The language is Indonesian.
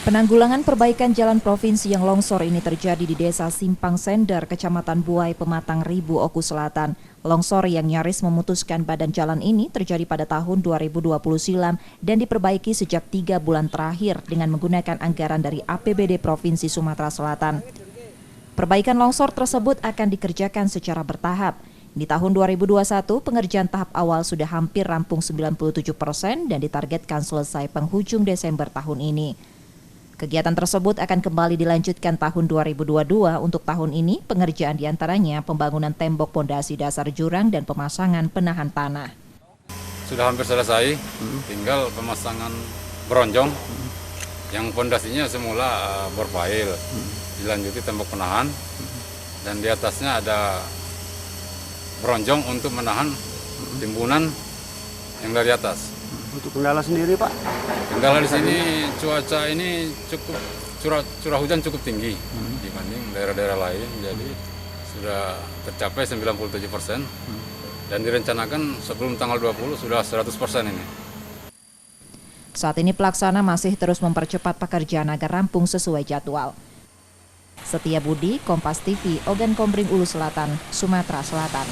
Penanggulangan perbaikan jalan provinsi yang longsor ini terjadi di Desa Simpang Sender, Kecamatan Buai, Pematang Ribu, Oku Selatan. Longsor yang nyaris memutuskan badan jalan ini terjadi pada tahun 2020 silam dan diperbaiki sejak 3 bulan terakhir dengan menggunakan anggaran dari APBD Provinsi Sumatera Selatan. Perbaikan longsor tersebut akan dikerjakan secara bertahap. Di tahun 2021, pengerjaan tahap awal sudah hampir rampung 97% dan ditargetkan selesai penghujung Desember tahun ini. Kegiatan tersebut akan kembali dilanjutkan tahun 2022. Untuk tahun ini, pengerjaan diantaranya pembangunan tembok pondasi dasar jurang dan pemasangan penahan tanah. Sudah hampir selesai, tinggal pemasangan bronjong yang pondasinya semula berpail, dilanjuti tembok penahan, dan di atasnya ada bronjong untuk menahan timbunan yang dari atas. Untuk kendala sendiri, Pak? Kendala di sini cuaca ini cukup curah hujan cukup tinggi dibanding daerah-daerah lain, jadi sudah tercapai 97% dan direncanakan sebelum tanggal 20 sudah 100% ini. Saat ini pelaksana masih terus mempercepat pekerjaan agar rampung sesuai jadwal. Setia Budi, Kompas TV, Ogan Kombring, Ulu Selatan, Sumatera Selatan.